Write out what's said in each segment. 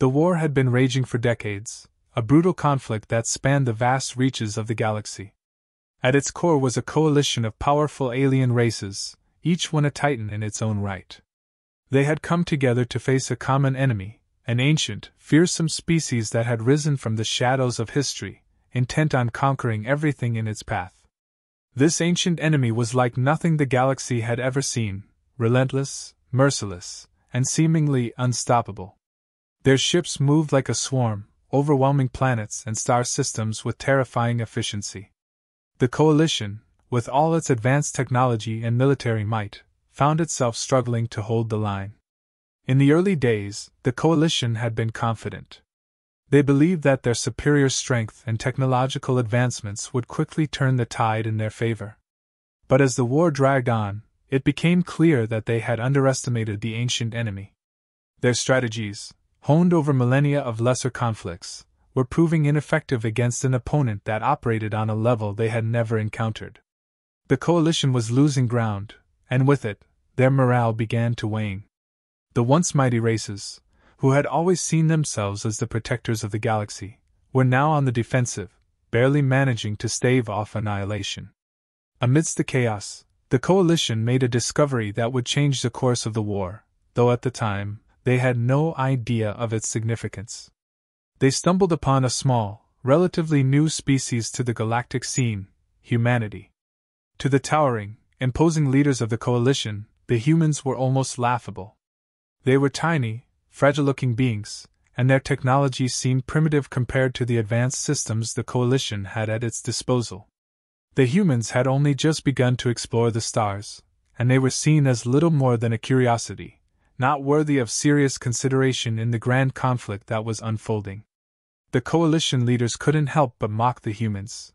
The war had been raging for decades, a brutal conflict that spanned the vast reaches of the galaxy. At its core was a coalition of powerful alien races, each one a titan in its own right. They had come together to face a common enemy, an ancient, fearsome species that had risen from the shadows of history, intent on conquering everything in its path. This ancient enemy was like nothing the galaxy had ever seen, relentless, merciless, and seemingly unstoppable. Their ships moved like a swarm, overwhelming planets and star systems with terrifying efficiency. The coalition, with all its advanced technology and military might, found itself struggling to hold the line. In the early days, the coalition had been confident. They believed that their superior strength and technological advancements would quickly turn the tide in their favor. But as the war dragged on, it became clear that they had underestimated the ancient enemy. Their strategies, honed over millennia of lesser conflicts, were proving ineffective against an opponent that operated on a level they had never encountered. The coalition was losing ground, and with it, their morale began to wane. The once mighty races, who had always seen themselves as the protectors of the galaxy, were now on the defensive, barely managing to stave off annihilation. Amidst the chaos, the coalition made a discovery that would change the course of the war, though at the time, they had no idea of its significance. They stumbled upon a small, relatively new species to the galactic scene, humanity. To the towering, imposing leaders of the coalition, the humans were almost laughable. They were tiny, fragile-looking beings, and their technology seemed primitive compared to the advanced systems the coalition had at its disposal. The humans had only just begun to explore the stars, and they were seen as little more than a curiosity, not worthy of serious consideration in the grand conflict that was unfolding. The coalition leaders couldn't help but mock the humans.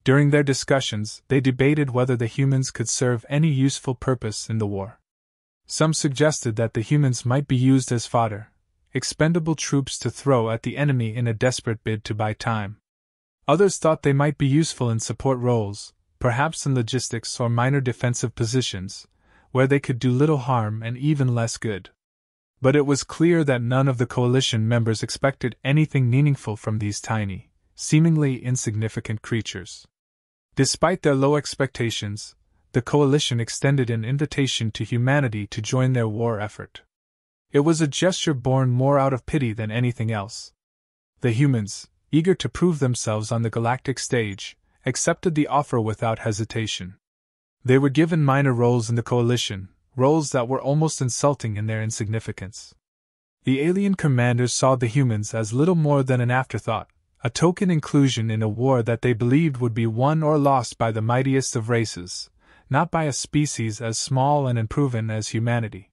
During their discussions, they debated whether the humans could serve any useful purpose in the war. Some suggested that the humans might be used as fodder, expendable troops to throw at the enemy in a desperate bid to buy time. Others thought they might be useful in support roles, perhaps in logistics or minor defensive positions, where they could do little harm and even less good. But it was clear that none of the coalition members expected anything meaningful from these tiny, seemingly insignificant creatures. Despite their low expectations, the coalition extended an invitation to humanity to join their war effort. It was a gesture born more out of pity than anything else. The humans, eager to prove themselves on the galactic stage, accepted the offer without hesitation. They were given minor roles in the coalition, roles that were almost insulting in their insignificance. The alien commanders saw the humans as little more than an afterthought, a token inclusion in a war that they believed would be won or lost by the mightiest of races, not by a species as small and unproven as humanity.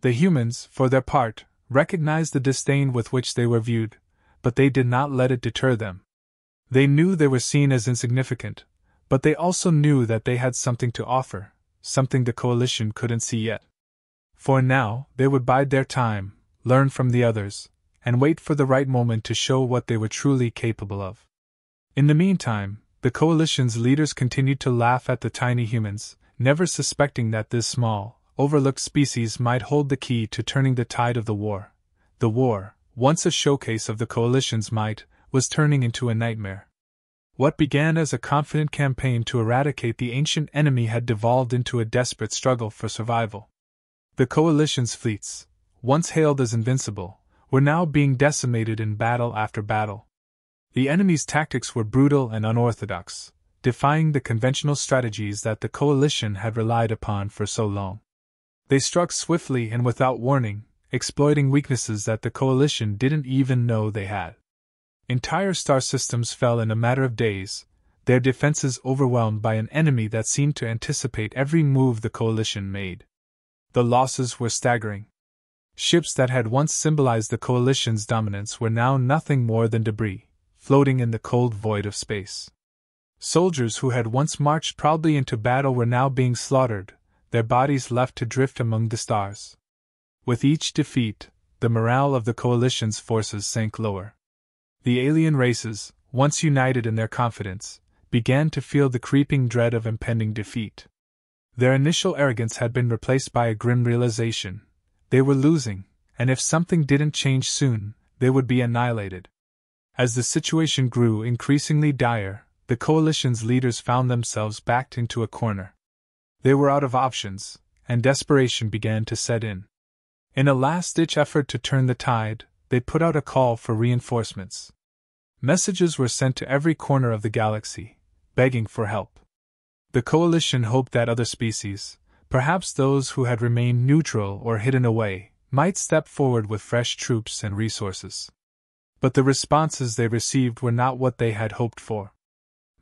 The humans, for their part, recognized the disdain with which they were viewed, but they did not let it deter them. They knew they were seen as insignificant, but they also knew that they had something to offer, something the coalition couldn't see yet. For now, they would bide their time, learn from the others, and wait for the right moment to show what they were truly capable of. In the meantime, the coalition's leaders continued to laugh at the tiny humans, never suspecting that this small, overlooked species might hold the key to turning the tide of the war. The war, once a showcase of the coalition's might, was turning into a nightmare. What began as a confident campaign to eradicate the ancient enemy had devolved into a desperate struggle for survival. The coalition's fleets, once hailed as invincible, were now being decimated in battle after battle. The enemy's tactics were brutal and unorthodox, defying the conventional strategies that the coalition had relied upon for so long. They struck swiftly and without warning, exploiting weaknesses that the coalition didn't even know they had. Entire star systems fell in a matter of days, their defenses overwhelmed by an enemy that seemed to anticipate every move the coalition made. The losses were staggering. Ships that had once symbolized the coalition's dominance were now nothing more than debris, floating in the cold void of space. Soldiers who had once marched proudly into battle were now being slaughtered, their bodies left to drift among the stars. With each defeat, the morale of the coalition's forces sank lower. The alien races, once united in their confidence, began to feel the creeping dread of impending defeat. Their initial arrogance had been replaced by a grim realization. They were losing, and if something didn't change soon, they would be annihilated. As the situation grew increasingly dire, the coalition's leaders found themselves backed into a corner. They were out of options, and desperation began to set in. In a last-ditch effort to turn the tide, they put out a call for reinforcements. Messages were sent to every corner of the galaxy, begging for help. The coalition hoped that other species, perhaps those who had remained neutral or hidden away, might step forward with fresh troops and resources. But the responses they received were not what they had hoped for.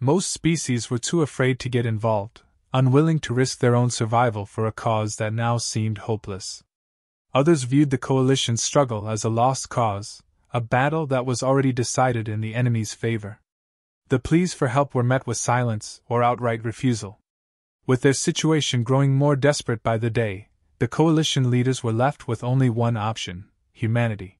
Most species were too afraid to get involved, unwilling to risk their own survival for a cause that now seemed hopeless. Others viewed the coalition's struggle as a lost cause, a battle that was already decided in the enemy's favor. The pleas for help were met with silence or outright refusal. With their situation growing more desperate by the day, the coalition leaders were left with only one option: humanity.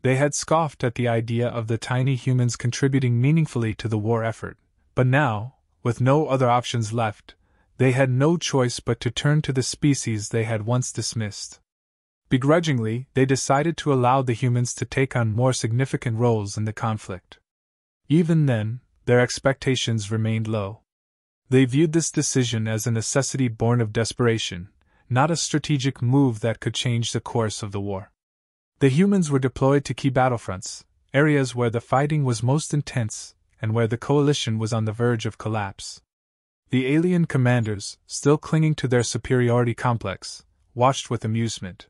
They had scoffed at the idea of the tiny humans contributing meaningfully to the war effort, but now, with no other options left, they had no choice but to turn to the species they had once dismissed. Begrudgingly, they decided to allow the humans to take on more significant roles in the conflict. Even then, their expectations remained low. They viewed this decision as a necessity born of desperation, not a strategic move that could change the course of the war. The humans were deployed to key battlefronts, areas where the fighting was most intense and where the coalition was on the verge of collapse. The alien commanders, still clinging to their superiority complex, watched with amusement.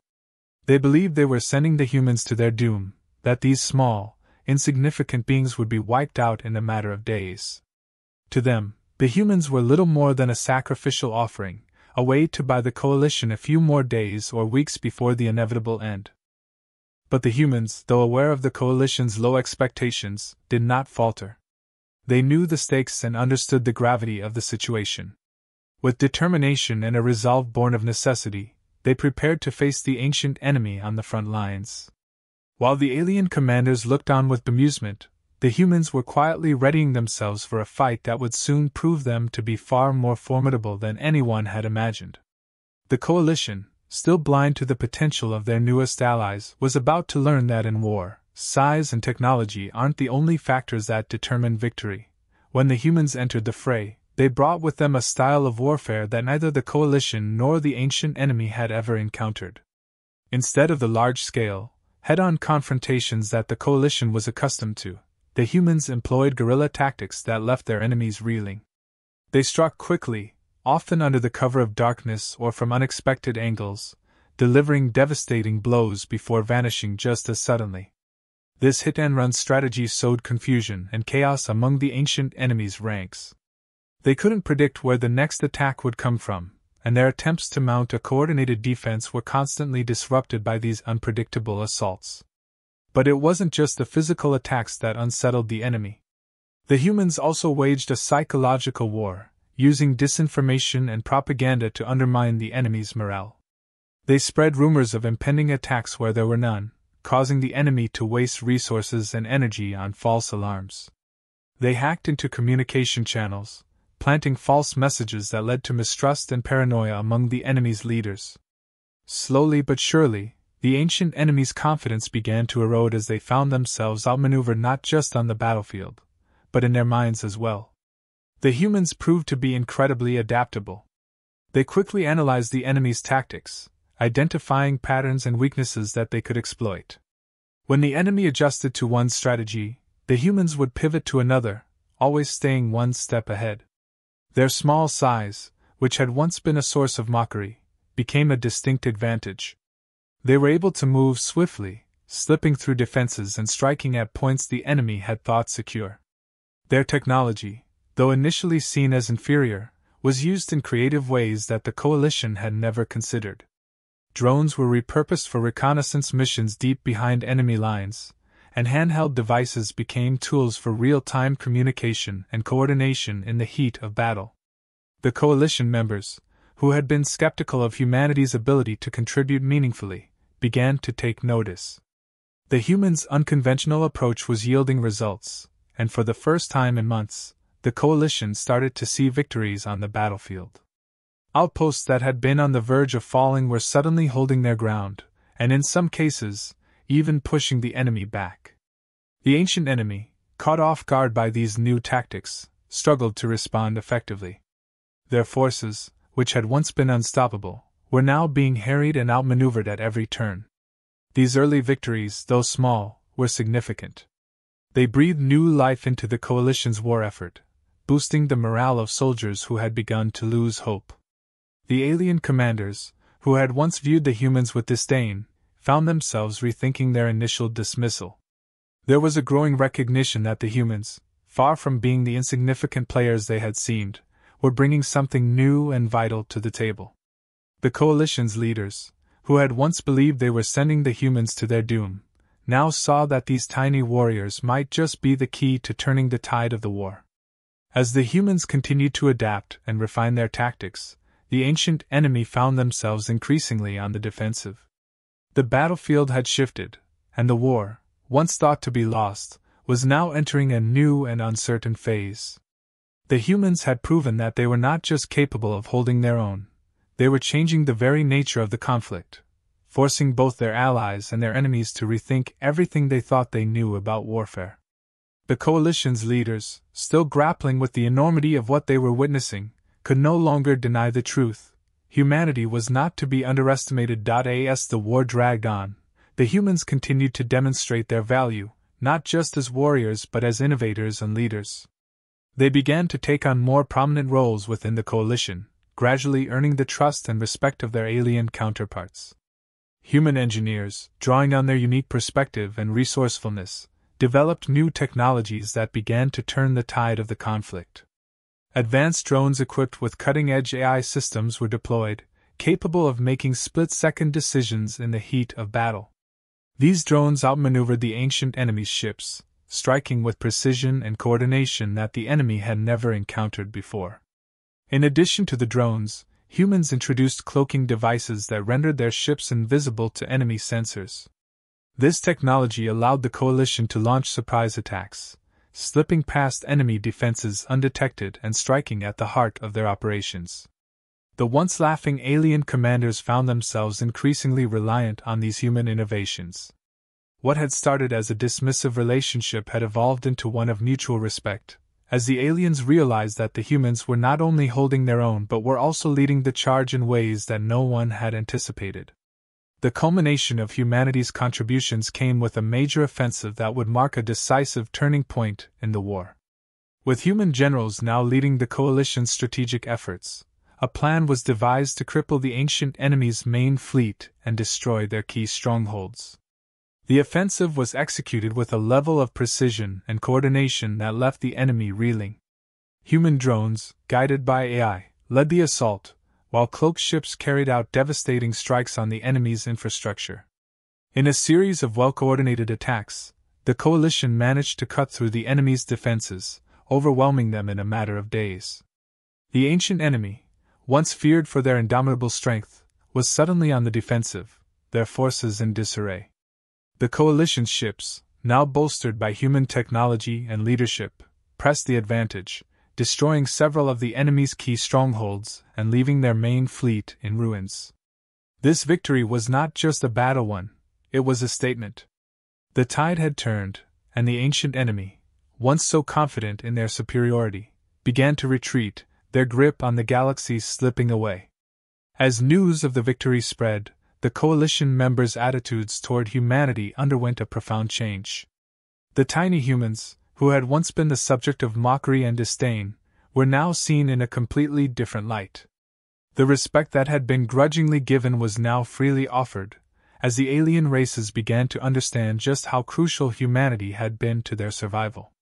They believed they were sending the humans to their doom, that these small, insignificant beings would be wiped out in a matter of days. To them, the humans were little more than a sacrificial offering, a way to buy the coalition a few more days or weeks before the inevitable end. But the humans, though aware of the coalition's low expectations, did not falter. They knew the stakes and understood the gravity of the situation. With determination and a resolve born of necessity, they prepared to face the ancient enemy on the front lines. While the alien commanders looked on with bemusement, the humans were quietly readying themselves for a fight that would soon prove them to be far more formidable than anyone had imagined. The coalition, still blind to the potential of their newest allies, was about to learn that in war, size and technology aren't the only factors that determine victory. When the humans entered the fray, they brought with them a style of warfare that neither the coalition nor the ancient enemy had ever encountered. Instead of the large-scale, head-on confrontations that the coalition was accustomed to, the humans employed guerrilla tactics that left their enemies reeling. They struck quickly, often under the cover of darkness or from unexpected angles, delivering devastating blows before vanishing just as suddenly. This hit-and-run strategy sowed confusion and chaos among the ancient enemy's ranks. They couldn't predict where the next attack would come from, and their attempts to mount a coordinated defense were constantly disrupted by these unpredictable assaults. But it wasn't just the physical attacks that unsettled the enemy. The humans also waged a psychological war, using disinformation and propaganda to undermine the enemy's morale. They spread rumors of impending attacks where there were none, causing the enemy to waste resources and energy on false alarms. They hacked into communication channels, planting false messages that led to mistrust and paranoia among the enemy's leaders. Slowly but surely, the ancient enemy's confidence began to erode as they found themselves outmaneuvered not just on the battlefield, but in their minds as well. The humans proved to be incredibly adaptable. They quickly analyzed the enemy's tactics, identifying patterns and weaknesses that they could exploit. When the enemy adjusted to one strategy, the humans would pivot to another, always staying one step ahead. Their small size, which had once been a source of mockery, became a distinct advantage. They were able to move swiftly, slipping through defenses and striking at points the enemy had thought secure. Their technology, though initially seen as inferior, was used in creative ways that the coalition had never considered. Drones were repurposed for reconnaissance missions deep behind enemy lines, and handheld devices became tools for real-time communication and coordination in the heat of battle. The coalition members, who had been skeptical of humanity's ability to contribute meaningfully, began to take notice. The humans' unconventional approach was yielding results, and for the first time in months, the coalition started to see victories on the battlefield. Outposts that had been on the verge of falling were suddenly holding their ground, and in some cases, even pushing the enemy back. The ancient enemy, caught off guard by these new tactics, struggled to respond effectively. Their forces, which had once been unstoppable, were now being harried and outmaneuvered at every turn. These early victories, though small, were significant. They breathed new life into the coalition's war effort, boosting the morale of soldiers who had begun to lose hope. The alien commanders, who had once viewed the humans with disdain, found themselves rethinking their initial dismissal. There was a growing recognition that the humans, far from being the insignificant players they had seemed, were bringing something new and vital to the table. The coalition's leaders, who had once believed they were sending the humans to their doom, now saw that these tiny warriors might just be the key to turning the tide of the war. As the humans continued to adapt and refine their tactics, the ancient enemy found themselves increasingly on the defensive. The battlefield had shifted, and the war, once thought to be lost, was now entering a new and uncertain phase. The humans had proven that they were not just capable of holding their own, they were changing the very nature of the conflict, forcing both their allies and their enemies to rethink everything they thought they knew about warfare. The coalition's leaders, still grappling with the enormity of what they were witnessing, could no longer deny the truth. Humanity was not to be underestimated. As the war dragged on, the humans continued to demonstrate their value, not just as warriors but as innovators and leaders. They began to take on more prominent roles within the coalition, gradually earning the trust and respect of their alien counterparts. Human engineers, drawing on their unique perspective and resourcefulness, developed new technologies that began to turn the tide of the conflict. Advanced drones equipped with cutting-edge AI systems were deployed, capable of making split-second decisions in the heat of battle. These drones outmaneuvered the ancient enemy's ships, striking with precision and coordination that the enemy had never encountered before. In addition to the drones, humans introduced cloaking devices that rendered their ships invisible to enemy sensors. This technology allowed the coalition to launch surprise attacks, slipping past enemy defenses undetected and striking at the heart of their operations. The once laughing alien commanders found themselves increasingly reliant on these human innovations. What had started as a dismissive relationship had evolved into one of mutual respect, as the aliens realized that the humans were not only holding their own but were also leading the charge in ways that no one had anticipated. The culmination of humanity's contributions came with a major offensive that would mark a decisive turning point in the war. With human generals now leading the coalition's strategic efforts, a plan was devised to cripple the ancient enemy's main fleet and destroy their key strongholds. The offensive was executed with a level of precision and coordination that left the enemy reeling. Human drones, guided by AI, led the assault, while cloaked ships carried out devastating strikes on the enemy's infrastructure. In a series of well-coordinated attacks, the coalition managed to cut through the enemy's defenses, overwhelming them in a matter of days. The ancient enemy, once feared for their indomitable strength, was suddenly on the defensive, their forces in disarray. The coalition's ships, now bolstered by human technology and leadership, pressed the advantage, destroying several of the enemy's key strongholds and leaving their main fleet in ruins. This victory was not just a battle won, it was a statement. The tide had turned, and the ancient enemy, once so confident in their superiority, began to retreat, their grip on the galaxy slipping away. As news of the victory spread, the coalition members' attitudes toward humanity underwent a profound change. The tiny humans, who had once been the subject of mockery and disdain, were now seen in a completely different light. The respect that had been grudgingly given was now freely offered, as the alien races began to understand just how crucial humanity had been to their survival.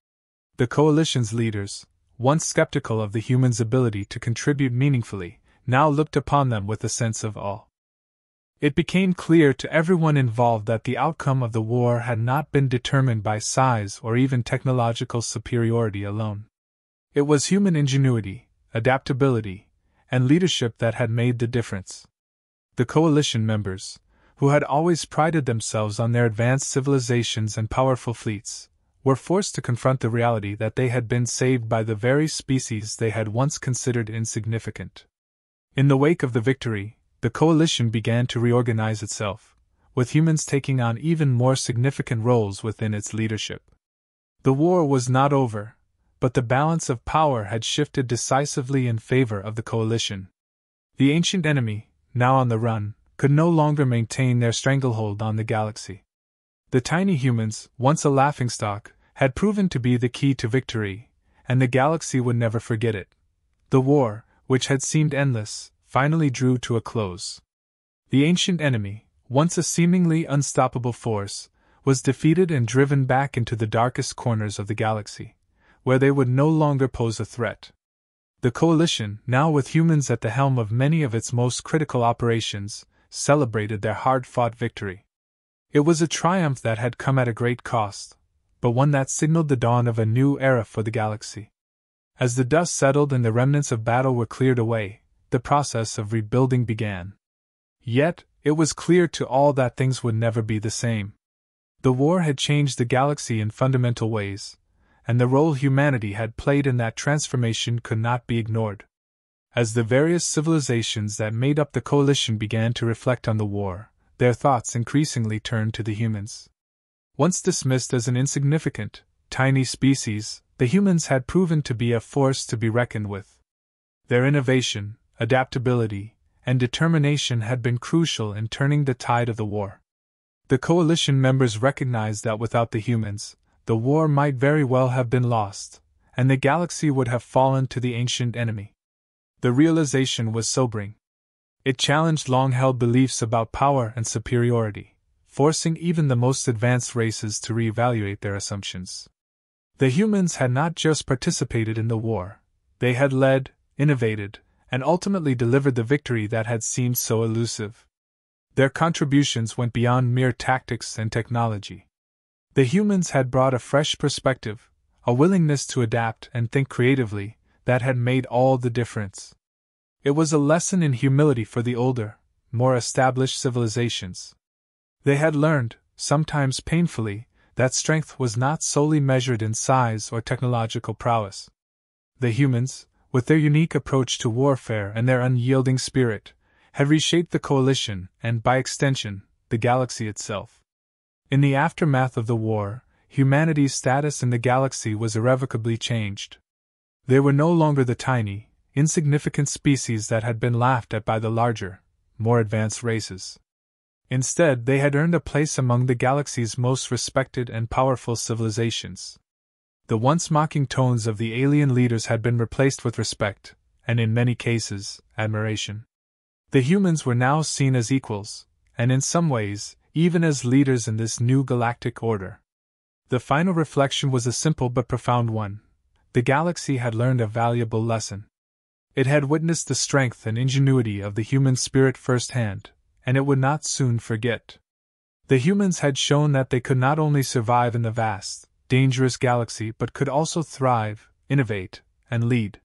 The coalition's leaders, once skeptical of the humans' ability to contribute meaningfully, now looked upon them with a sense of awe. It became clear to everyone involved that the outcome of the war had not been determined by size or even technological superiority alone. It was human ingenuity, adaptability, and leadership that had made the difference. The coalition members, who had always prided themselves on their advanced civilizations and powerful fleets, were forced to confront the reality that they had been saved by the very species they had once considered insignificant. In the wake of the victory, the coalition began to reorganize itself, with humans taking on even more significant roles within its leadership. The war was not over, but the balance of power had shifted decisively in favor of the coalition. The ancient enemy, now on the run, could no longer maintain their stranglehold on the galaxy. The tiny humans, once a laughingstock, had proven to be the key to victory, and the galaxy would never forget it. The war, which had seemed endless, finally drew to a close. The ancient enemy, once a seemingly unstoppable force, was defeated and driven back into the darkest corners of the galaxy, where they would no longer pose a threat. The coalition, now with humans at the helm of many of its most critical operations, celebrated their hard-fought victory. It was a triumph that had come at a great cost, but one that signaled the dawn of a new era for the galaxy. As the dust settled and the remnants of battle were cleared away, the process of rebuilding began. Yet, it was clear to all that things would never be the same. The war had changed the galaxy in fundamental ways, and the role humanity had played in that transformation could not be ignored. As the various civilizations that made up the coalition began to reflect on the war, their thoughts increasingly turned to the humans. Once dismissed as an insignificant, tiny species, the humans had proven to be a force to be reckoned with. Their innovation, adaptability, and determination had been crucial in turning the tide of the war. The coalition members recognized that without the humans, the war might very well have been lost, and the galaxy would have fallen to the ancient enemy. The realization was sobering. It challenged long-held beliefs about power and superiority, forcing even the most advanced races to reevaluate their assumptions. The humans had not just participated in the war, they had led, innovated, and ultimately delivered the victory that had seemed so elusive. Their contributions went beyond mere tactics and technology. The humans had brought a fresh perspective, a willingness to adapt and think creatively, that had made all the difference. It was a lesson in humility for the older, more established civilizations. They had learned, sometimes painfully, that strength was not solely measured in size or technological prowess. The humans, with their unique approach to warfare and their unyielding spirit, had reshaped the coalition and, by extension, the galaxy itself. In the aftermath of the war, humanity's status in the galaxy was irrevocably changed. They were no longer the tiny, insignificant species that had been laughed at by the larger, more advanced races. Instead, they had earned a place among the galaxy's most respected and powerful civilizations. The once mocking tones of the alien leaders had been replaced with respect, and in many cases, admiration. The humans were now seen as equals, and in some ways, even as leaders in this new galactic order. The final reflection was a simple but profound one. The galaxy had learned a valuable lesson. It had witnessed the strength and ingenuity of the human spirit firsthand, and it would not soon forget. The humans had shown that they could not only survive in the vast, dangerous galaxy but could also thrive, innovate, and lead.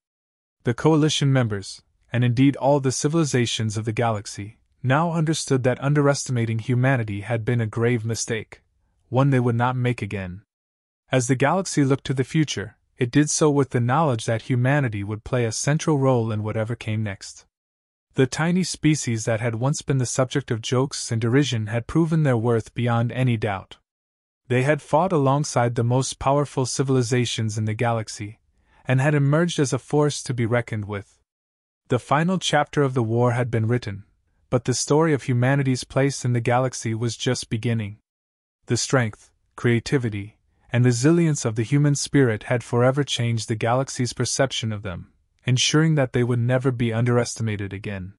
The coalition members, and indeed all the civilizations of the galaxy, now understood that underestimating humanity had been a grave mistake, one they would not make again. As the galaxy looked to the future, it did so with the knowledge that humanity would play a central role in whatever came next. The tiny species that had once been the subject of jokes and derision had proven their worth beyond any doubt. They had fought alongside the most powerful civilizations in the galaxy, and had emerged as a force to be reckoned with. The final chapter of the war had been written, but the story of humanity's place in the galaxy was just beginning. The strength, creativity, and resilience of the human spirit had forever changed the galaxy's perception of them, ensuring that they would never be underestimated again.